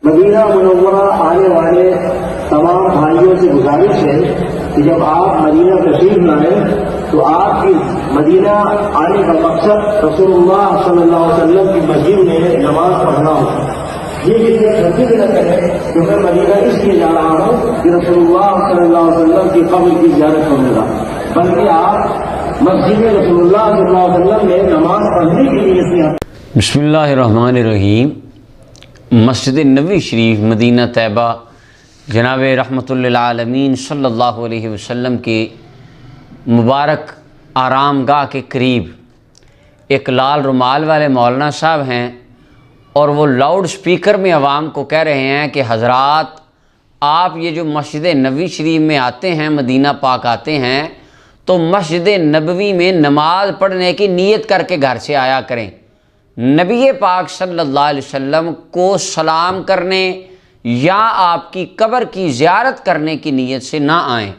مدینہ منورہ آنے والے تمام بھائیوں سے گزارش ہے کہ جب آپ مدینہ تشریف لائیں تو آپ کی مدینہ آنے کا مقصد رسول اللہ صلی اللہ علیہ وسلم کی مسجد میں نماز پڑھنا ہو. یہ چیزیں خرچی نہ کریں کہ میں مدینہ اس لیے جا رہا ہوں کہ رسول اللہ صلی اللہ علیہ وسلم کی قبر کی زیارت کروں گا، بلکہ آپ مسجد رسول اللہ صلی اللہ علیہ وسلم میں نماز پڑھنے کے لیے اس لیے. بسم اللہ الرحمن الرحیم. مسجد نبوی شریف مدینہ طیبہ جناب رحمۃ للعالمین صلی اللہ علیہ وسلم کے مبارک آرام گاہ کے قریب ایک لال رومال والے مولانا صاحب ہیں، اور وہ لاؤڈ سپیکر میں عوام کو کہہ رہے ہیں کہ حضرات آپ یہ جو مسجد نبوی شریف میں آتے ہیں، مدینہ پاک آتے ہیں، تو مسجد نبوی میں نماز پڑھنے کی نیت کر کے گھر سے آیا کریں. نبی پاک صلی اللہ علیہ وسلم کو سلام کرنے یا آپ کی قبر کی زیارت کرنے کی نیت سے نہ آئیں.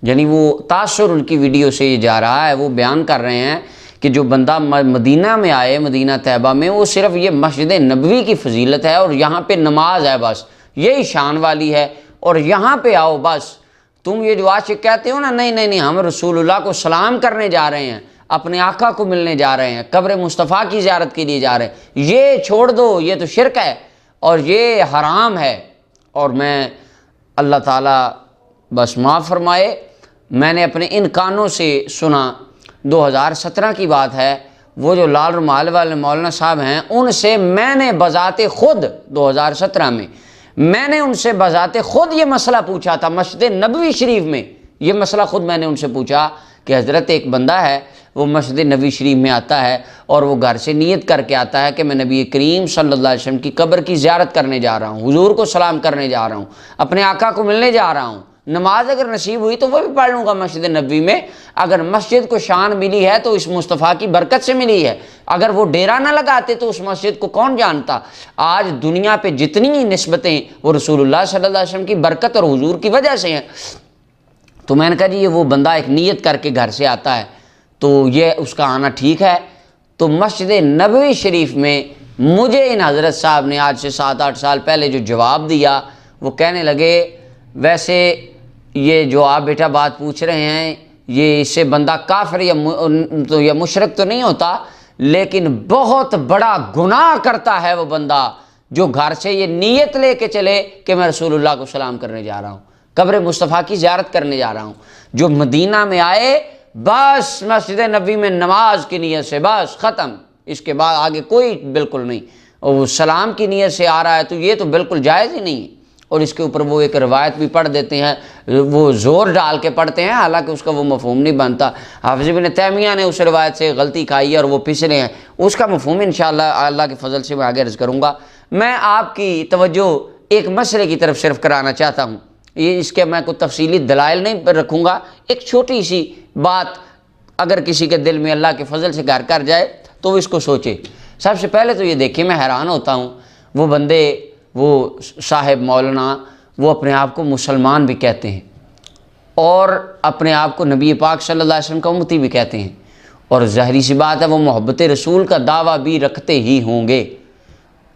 یعنی وہ تاثر ان کی ویڈیو سے یہ جا رہا ہے، وہ بیان کر رہے ہیں کہ جو بندہ مدینہ میں آئے، مدینہ طیبہ میں، وہ صرف یہ مسجد نبوی کی فضیلت ہے اور یہاں پہ نماز ہے، بس یہی شان والی ہے، اور یہاں پہ آؤ بس. تم یہ جو عاشق کہتے ہو نا، نہیں ہم رسول اللہ کو سلام کرنے جا رہے ہیں، اپنے آقا کو ملنے جا رہے ہیں، قبر مصطفیٰ کی زیارت کے لیے جا رہے ہیں، یہ چھوڑ دو، یہ تو شرک ہے اور یہ حرام ہے. اور میں اللہ تعالیٰ بس معاف فرمائے، میں نے اپنے ان کانوں سے سنا، 2017 کی بات ہے، وہ جو لال رومال والے مولانا صاحب ہیں، ان سے میں نے بذات خود 2017 میں نے ان سے بذات خود یہ مسئلہ پوچھا تھا. مسجد نبوی شریف میں یہ مسئلہ خود میں نے ان سے پوچھا کہ حضرت ایک بندہ ہے، وہ مسجد نبوی شریف میں آتا ہے اور وہ گھر سے نیت کر کے آتا ہے کہ میں نبی کریم صلی اللہ علیہ وسلم کی قبر کی زیارت کرنے جا رہا ہوں، حضور کو سلام کرنے جا رہا ہوں، اپنے آقا کو ملنے جا رہا ہوں، نماز اگر نصیب ہوئی تو وہ بھی پڑھ لوں گا مسجد نبوی میں. اگر مسجد کو شان ملی ہے تو اس مصطفیٰ کی برکت سے ملی ہے، اگر وہ ڈیرا نہ لگاتے تو اس مسجد کو کون جانتا. آج دنیا پہ جتنی نسبتیں وہ رسول اللہ صلی اللہ علیہ وسلم کی برکت اور حضور کی وجہ سے ہیں. تو میں نے کہا جی یہ وہ بندہ ایک نیت کر کے گھر سے آتا ہے تو یہ اس کا آنا ٹھیک ہے. تو مسجد نبوی شریف میں مجھے ان حضرت صاحب نے آج سے 7-8 سال پہلے جو جواب دیا، وہ کہنے لگے ویسے یہ جو آپ بیٹا بات پوچھ رہے ہیں، یہ اس سے بندہ کافر یا مشرک تو نہیں ہوتا، لیکن بہت بڑا گناہ کرتا ہے وہ بندہ جو گھر سے یہ نیت لے کے چلے کہ میں رسول اللہ کو سلام کرنے جا رہا ہوں، قبر مصطفیٰ کی زیارت کرنے جا رہا ہوں. جو مدینہ میں آئے بس مسجد نبوی میں نماز کی نیت سے بس ختم، اس کے بعد آگے کوئی بالکل نہیں، اور وہ سلام کی نیت سے آ رہا ہے تو یہ تو بالکل جائز ہی نہیں ہے. اور اس کے اوپر وہ ایک روایت بھی پڑھ دیتے ہیں، وہ زور ڈال کے پڑھتے ہیں، حالانکہ اس کا وہ مفہوم نہیں بنتا. حافظ ابن تیمیہ نے اس روایت سے غلطی کھائی ہے اور وہ پسرے ہیں، اس کا مفہوم انشاءاللہ اللہ کے فضل سے میں آگے عرض کروں گا. میں آپ کی توجہ ایک مسئلے کی طرف صرف کرانا چاہتا ہوں، یہ اس کے میں کوئی تفصیلی دلائل نہیں رکھوں گا، ایک چھوٹی سی بات اگر کسی کے دل میں اللہ کے فضل سے گھر کر جائے تو وہ اس کو سوچے. سب سے پہلے تو یہ دیکھیں، میں حیران ہوتا ہوں وہ بندے، وہ صاحب مولانا، وہ اپنے آپ کو مسلمان بھی کہتے ہیں اور اپنے آپ کو نبی پاک صلی اللہ علیہ وسلم کا امتی بھی کہتے ہیں، اور ظاہری سی بات ہے وہ محبت رسول کا دعویٰ بھی رکھتے ہی ہوں گے.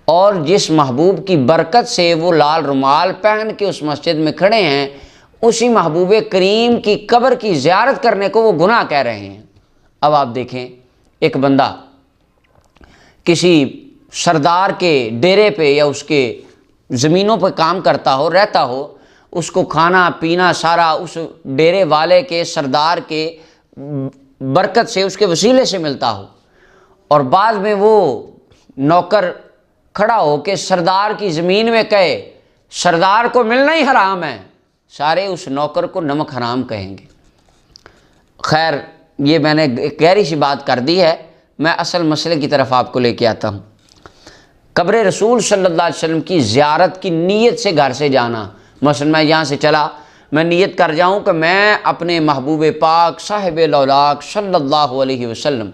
اور جس محبوب کی برکت سے وہ لال رومال پہن کے اس مسجد میں کھڑے ہیں، اسی محبوب کریم کی قبر کی زیارت کرنے کو وہ گناہ کہہ رہے ہیں. اب آپ دیکھیں، ایک بندہ کسی سردار کے ڈیرے پہ یا اس کے زمینوں پہ کام کرتا ہو، رہتا ہو، اس کو کھانا پینا سارا اس ڈیرے والے کے سردار کے برکت سے، اس کے وسیلے سے ملتا ہو، اور بعد میں وہ نوکر کھڑا ہو کے سردار کی زمین میں کہے سردار کو ملنا ہی حرام ہے، سارے اس نوکر کو نمک حرام کہیں گے. خیر یہ میں نے ایک گہری سی بات کر دی ہے، میں اصل مسئلے کی طرف آپ کو لے کے آتا ہوں. قبر رسول صلی اللہ علیہ وسلم کی زیارت کی نیت سے گھر سے جانا، مثلا میں یہاں سے چلا، میں نیت کر جاؤں کہ میں اپنے محبوب پاک صاحب الاولاق صلی اللہ علیہ وسلم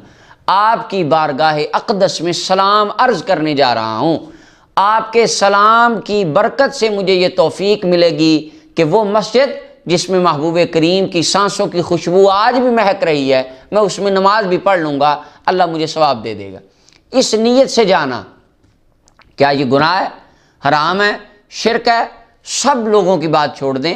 آپ کی بارگاہ اقدس میں سلام عرض کرنے جا رہا ہوں، آپ کے سلام کی برکت سے مجھے یہ توفیق ملے گی کہ وہ مسجد جس میں محبوب کریم کی سانسوں کی خوشبو آج بھی مہک رہی ہے، میں اس میں نماز بھی پڑھ لوں گا، اللہ مجھے ثواب دے دے گا. اس نیت سے جانا کیا یہ گناہ ہے؟ حرام ہے، شرک ہے، سب لوگوں کی بات چھوڑ دیں،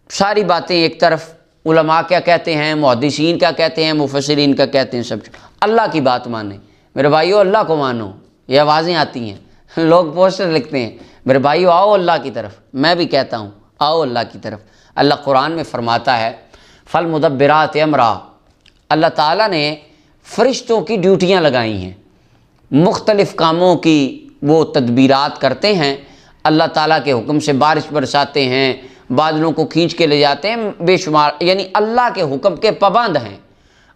ساری باتیں ایک طرف، علماء کیا کہتے ہیں، محدثین کیا کہتے ہیں، مفسرین کیا کہتے ہیں، سب اللہ کی بات مانیں۔ میرے بھائیو اللہ کو مانو، یہ آوازیں آتی ہیں، لوگ پوسٹر لکھتے ہیں، میرے بھائیو آؤ اللہ کی طرف، میں بھی کہتا ہوں آؤ اللہ کی طرف۔ اللہ قرآن میں فرماتا ہے فالمدبرات امرا، اللہ تعالیٰ نے فرشتوں کی ڈیوٹیاں لگائی ہیں، مختلف کاموں کی وہ تدبیرات کرتے ہیں، اللہ تعالیٰ کے حکم سے بارش برساتے ہیں، بادلوں کو کھینچ کے لے جاتے ہیں، بے شمار، یعنی اللہ کے حکم کے پابند ہیں۔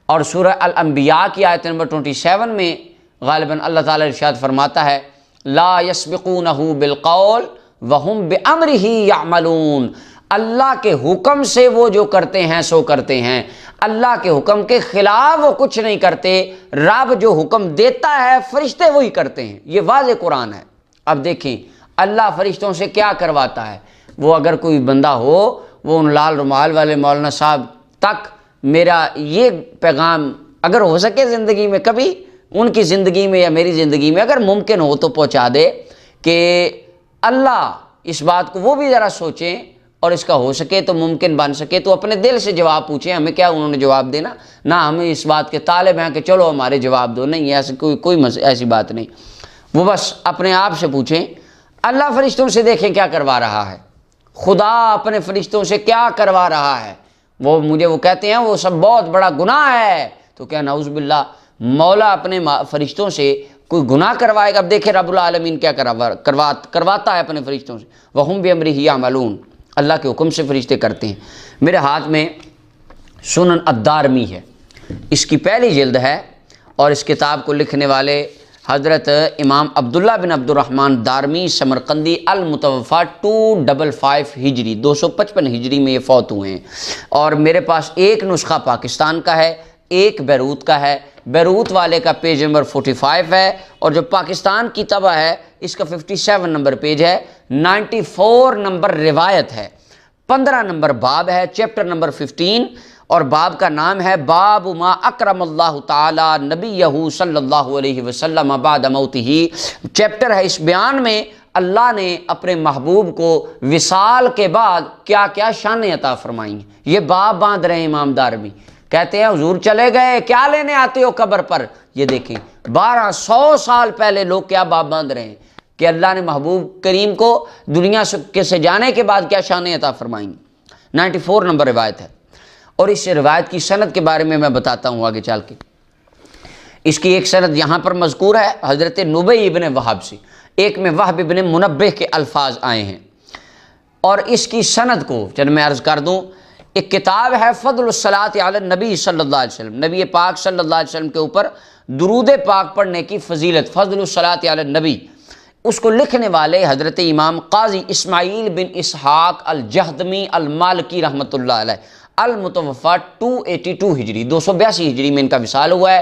اور سورہ الانبیاء کی آیت نمبر 27 میں غالباً اللہ تعالیٰ ارشاد فرماتا ہے لا یسبقونہ بالقول وہم بامرہ یعملون، اللہ کے حکم سے وہ جو کرتے ہیں سو کرتے ہیں، اللہ کے حکم کے خلاف وہ کچھ نہیں کرتے، رب جو حکم دیتا ہے فرشتے وہی کرتے ہیں، یہ واضح قرآن ہے۔ اب دیکھیں اللہ فرشتوں سے کیا کرواتا ہے، وہ اگر کوئی بندہ ہو، وہ ان لال رومال والے مولانا صاحب تک میرا یہ پیغام اگر ہو سکے زندگی میں، کبھی ان کی زندگی میں یا میری زندگی میں اگر ممکن ہو تو پہنچا دے کہ اللہ اس بات کو وہ بھی ذرا سوچیں، اور اس کا ہو سکے تو ممکن بن سکے تو اپنے دل سے جواب پوچھیں، ہمیں کیا انہوں نے جواب دینا، نہ ہمیں اس بات کے طالب ہیں کہ چلو ہمارے جواب دو، نہیں، ایسے کوئی ایسی بات نہیں، وہ بس اپنے آپ سے پوچھیں اللہ فرشتوں سے دیکھیں کیا کروا رہا ہے، خدا اپنے فرشتوں سے کیا کروا رہا ہے۔ وہ مجھے وہ کہتے ہیں وہ سب بہت بڑا گناہ ہے، تو کیا نعوذ باللہ مولا اپنے فرشتوں سے کوئی گناہ کروائے گا؟ اب دیکھیں رب العالمین کیا کرواتا ہے اپنے فرشتوں سے، وَهُمْ بِأَمْرِهِ يَعْمَلُونَ، اللہ کے حکم سے فرشتے کرتے ہیں۔ میرے ہاتھ میں سنن الدارمی ہے، اس کی پہلی جلد ہے، اور اس کتاب کو لکھنے والے حضرت امام عبداللہ بن عبد الرحمن دارمی سمرقندی المتوفا 255 ہجری 255 ہجری میں یہ فوت ہوئے ہیں، اور میرے پاس ایک نسخہ پاکستان کا ہے، ایک بیروت کا ہے، بیروت والے کا پیج نمبر 45 ہے، اور جو پاکستان کی طبع ہے اس کا 57 نمبر پیج ہے، 94 نمبر روایت ہے، 15 نمبر باب ہے، چیپٹر نمبر 15، اور باب کا نام ہے باب ما اکرم اللہ تعالی نبیہ صلی اللہ علیہ وسلم بعد موتہ۔ چیپٹر ہے اس بیان میں اللہ نے اپنے محبوب کو وصال کے بعد کیا کیا شانیں عطا فرمائی ہیں۔ یہ باب باندھ رہے ہیں امام دارمی، کہتے ہیں حضور چلے گئے، کیا لینے آتے ہو قبر پر؟ یہ دیکھیں 1200 سال پہلے لوگ کیا باب باندھ رہے ہیں کہ اللہ نے محبوب کریم کو دنیا سے جانے کے بعد کیا شانیں عطا فرمائیں۔ 94 نمبر روایت ہے، اور اس روایت کی سند کے بارے میں بتاتا ہوں آگے چل کے۔ اس کی ایک سند یہاں پر مذکور ہے حضرت نبی ابن وہب سے، ایک میں وہب ابن منبہ کے الفاظ آئے ہیں، اور اس کی سند کو چند میں عرض کر دوں۔ ایک کتاب ہے فضل الصلاۃ علی النبی صلی اللہ علیہ وسلم، نبی پاک صلی اللہ علیہ وسلم کے اوپر درود پاک پڑھنے کی فضیلت، فضل الصلاۃ علی النبی، اس کو لکھنے والے حضرت امام قاضی اسماعیل بن اسحاق الجہدمی المالکی رحمۃ اللہ علیہ، المتوفا 282 ہجری 282 ہجری میں ان کا وصال ہوا ہے۔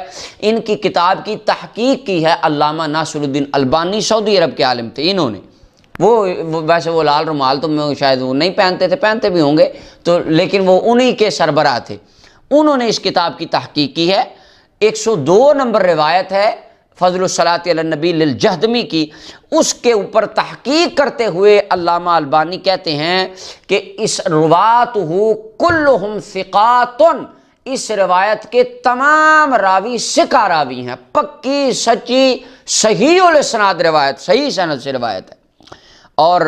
ان کی کتاب کی تحقیق کی ہے علامہ ناصر الدین البانی، سعودی عرب کے عالم تھے انہوں نے، وہ ویسے وہ لال رومال تو شاید وہ نہیں پہنتے تھے، پہنتے بھی ہوں گے تو، لیکن وہ انہی کے سربراہ تھے، انہوں نے اس کتاب کی تحقیق کی ہے۔ 102 نمبر روایت ہے فضل الصلاۃ علی النبی للجہدمی کی، اس کے اوپر تحقیق کرتے ہوئے علامہ البانی کہتے ہیں کہ اس رواتہ کلہم ثقات، اس روایت کے تمام راوی ثقہ راوی ہیں، پکی سچی صحیح الاسناد روایت، صحیح سند سے روایت ہے۔ اور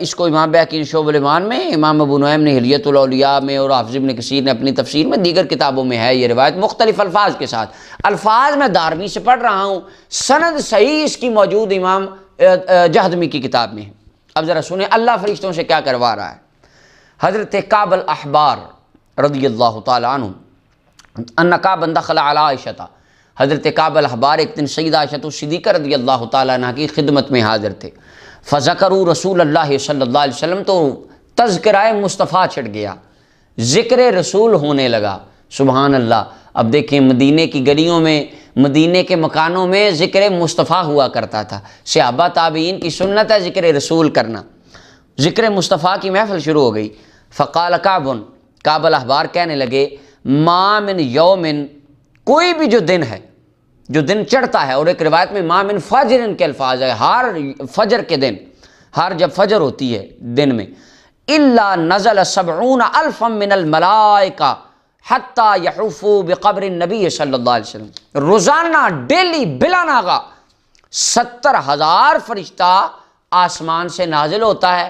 اس کو امام بہقی شعب الایمان میں، امام ابو نعیم نے حلیۃ الاولیاء میں، اور حافظ ابن کثیر نے اپنی تفسیر میں، دیگر کتابوں میں ہے یہ روایت مختلف الفاظ کے ساتھ۔ الفاظ میں دارمی سے پڑھ رہا ہوں، سند صحیح اس کی موجود امام جہدمی کی کتاب میں ہے۔ اب ذرا سنیں اللہ فرشتوں سے کیا کروا رہا ہے۔ حضرت کعب الاحبار رضی اللہ تعالی عنہ ان کعبا دخل علی عائشہ، حضرت کعب الاحبار ایک دن سیدہ عائشہ صدیقہ رضی اللہ تعالی عنہ کی خدمت میں حاضر تھے، فذکروا رسول اللہ صلی اللہ علیہ وسلم، تو تذکرہ مصطفیٰ چھٹ گیا، ذکر رسول ہونے لگا، سبحان اللہ۔ اب دیکھیں مدینے کی گلیوں میں، مدینے کے مکانوں میں ذکر مصطفیٰ ہوا کرتا تھا، صحابہ تابعین کی سنت ہے ذکر رسول کرنا، ذکر مصطفیٰ کی محفل شروع ہو گئی۔ فقال کعب الاحبار کہنے لگے ما من یوم، کوئی بھی جو دن ہے، جو دن چڑھتا ہے، اور ایک روایت میں ما من فجر کے الفاظ ہے، ہر فجر کے دن، ہر جب فجر ہوتی ہے دن میں، الا نزل 70,000 من الملائکہ حتی یحفوا بقبر النبی صلی اللہ علیہ وسلم، روزانہ ڈیلی بلا ناغہ 70,000 فرشتہ آسمان سے نازل ہوتا ہے۔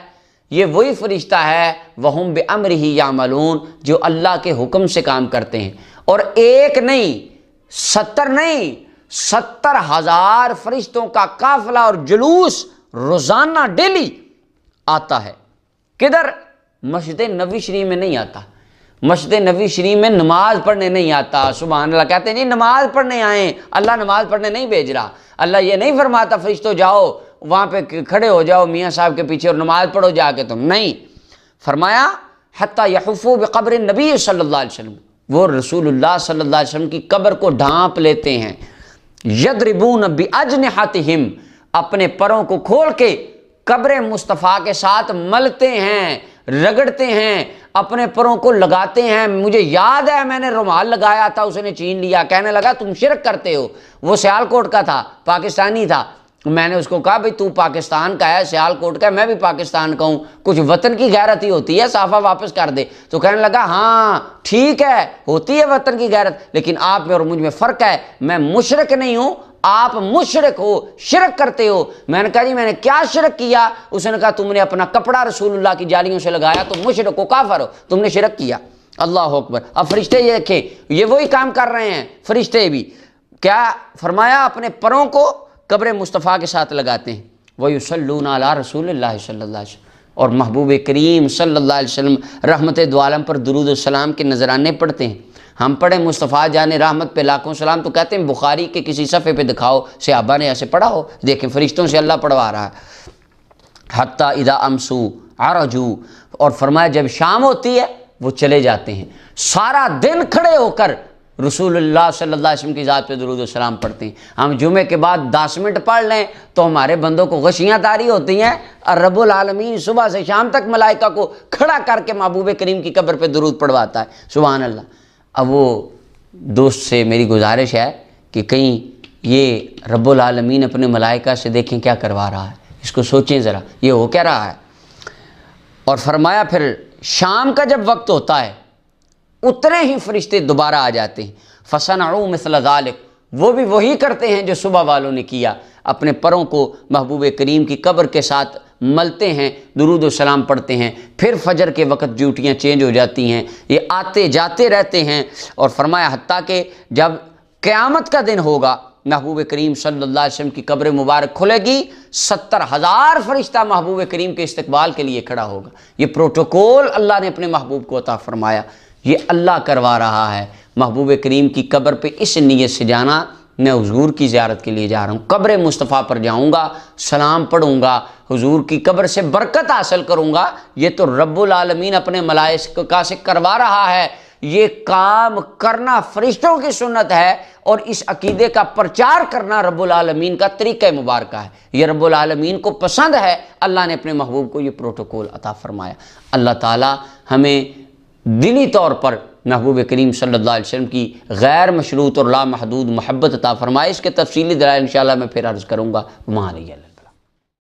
یہ وہی فرشتہ ہے وَهُمْ بِأَمْرِهِ يَعْمَلُونَ، جو اللہ کے حکم سے کام کرتے ہیں، اور ایک نہیں، 70 نہیں، 70,000 فرشتوں کا قافلہ اور جلوس روزانہ ڈیلی آتا ہے۔ کدھر؟ مسجد نبوی شریف میں نہیں آتا، مسجد نبوی شریف میں نماز پڑھنے نہیں آتا۔ سبحان اللہ، کہتے ہیں جی نماز پڑھنے آئیں، اللہ نماز پڑھنے نہیں بھیج رہا۔ اللہ یہ نہیں فرماتا فرشتوں جاؤ وہاں پہ کھڑے ہو جاؤ میاں صاحب کے پیچھے اور نماز پڑھو جا کے، تم نہیں، فرمایا حتی یحفوا بقبر النبی صلی اللہ علیہ وسلم، وہ رسول اللہ صلی اللہ علیہ وسلم کی قبر کو ڈھانپ لیتے ہیں، یضربون باجنحتہم، اپنے پروں کو کھول کے قبر مصطفیٰ کے ساتھ ملتے ہیں، رگڑتے ہیں، اپنے پروں کو لگاتے ہیں۔ مجھے یاد ہے میں نے رومال لگایا تھا، اس نے چھین لیا، کہنے لگا تم شرک کرتے ہو۔ وہ سیالکوٹ کا تھا، پاکستانی تھا۔ میں نے اس کو کہا بھئی تو پاکستان کا ہے، سیالکوٹ کا ہے، میں بھی پاکستان کا ہوں، کچھ وطن کی غیرت ہی ہوتی ہے، صافہ واپس کر دے۔ تو کہنے لگا ہاں ٹھیک ہے، ہوتی ہے وطن کی غیرت، لیکن آپ میں اور مجھ میں فرق ہے، میں مشرک نہیں ہوں، آپ مشرک ہو، شرک کرتے ہو۔ میں نے کہا جی میں نے کیا شرک کیا؟ اس نے کہا تم نے اپنا کپڑا رسول اللہ کی جالیوں سے لگایا تو مشرک ہو، کافر ہو، تم نے شرک کیا۔ اللہ اکبر۔ اب فرشتے یہ دیکھیں، یہ وہی کام کر رہے ہیں فرشتے بھی، کیا فرمایا؟ اپنے پروں کو قبر مصطفیٰ کے ساتھ لگاتے ہیں۔ وَيُصَلُّونَ عَلَىٰ رَسُولِ اللَّهِ صلی اللہ علیہ وسلم، اور محبوب کریم صلی اللہ علیہ وسلم رحمت دو عالم پر درود و سلام کے نذرانے پڑھتے ہیں۔ ہم پڑھیں مصطفیٰ جان رحمت پہ لاکھوں سلام، تو کہتے ہیں بخاری کے کسی صفحے پہ دکھاؤ صحابہ نے ایسے پڑھا ہو، دیکھیں فرشتوں سے اللہ پڑھوا رہا ہے۔ حتیٰ اذا امسو عرجو، اور فرمایا جب شام ہوتی ہے وہ چلے جاتے ہیں، سارا دن کھڑے ہو کر رسول اللہ صلی اللہ علیہ وسلم کی ذات پہ درود و سلام پڑھتے ہیں۔ ہم جمعے کے بعد 10 منٹ پڑھ لیں تو ہمارے بندوں کو غشیاں طاری ہوتی ہیں، اور رب العالمین صبح سے شام تک ملائکہ کو کھڑا کر کے محبوب کریم کی قبر پہ درود پڑھواتا ہے۔ سبحان اللہ۔ اب وہ دوست سے میری گزارش ہے کہ کہیں یہ رب العالمین اپنے ملائکہ سے دیکھیں کیا کروا رہا ہے، اس کو سوچیں ذرا یہ ہو کیا رہا ہے۔ اور فرمایا پھر شام کا جب وقت ہوتا ہے اتنے ہی فرشتے دوبارہ آ جاتے ہیں، فصنعوا مثل ذلك، وہ بھی وہی کرتے ہیں جو صبح والوں نے کیا، اپنے پروں کو محبوب کریم کی قبر کے ساتھ ملتے ہیں، درود و سلام پڑھتے ہیں۔ پھر فجر کے وقت ڈیوٹیاں چینج ہو جاتی ہیں، یہ آتے جاتے رہتے ہیں۔ اور فرمایا حتیٰ کہ جب قیامت کا دن ہوگا محبوب کریم صلی اللہ علیہ وسلم کی قبر مبارک کھلے گی، 70,000 فرشتہ محبوب کریم کے استقبال کے لیے کھڑا ہوگا۔ یہ پروٹوکول اللہ نے اپنے محبوب کو عطا فرمایا، یہ اللہ کروا رہا ہے۔ محبوب کریم کی قبر پہ اس نیت سے جانا، میں حضور کی زیارت کے لیے جا رہا ہوں، قبر مصطفیٰ پر جاؤں گا، سلام پڑھوں گا، حضور کی قبر سے برکت حاصل کروں گا، یہ تو رب العالمین اپنے ملائکہ سے کروا رہا ہے۔ یہ کام کرنا فرشتوں کی سنت ہے، اور اس عقیدے کا پرچار کرنا رب العالمین کا طریقہ مبارکہ ہے، یہ رب العالمین کو پسند ہے۔ اللہ نے اپنے محبوب کو یہ پروٹوکول عطا فرمایا۔ اللہ تعالی ہمیں دلی طور پر محبوب کریم صلی اللہ علیہ وسلم کی غیر مشروط اور لامحدود محبت عطا فرمائے۔ اس کے تفصیلی دلائل انشاءاللہ میں پھر عرض کروں گا۔ وہاں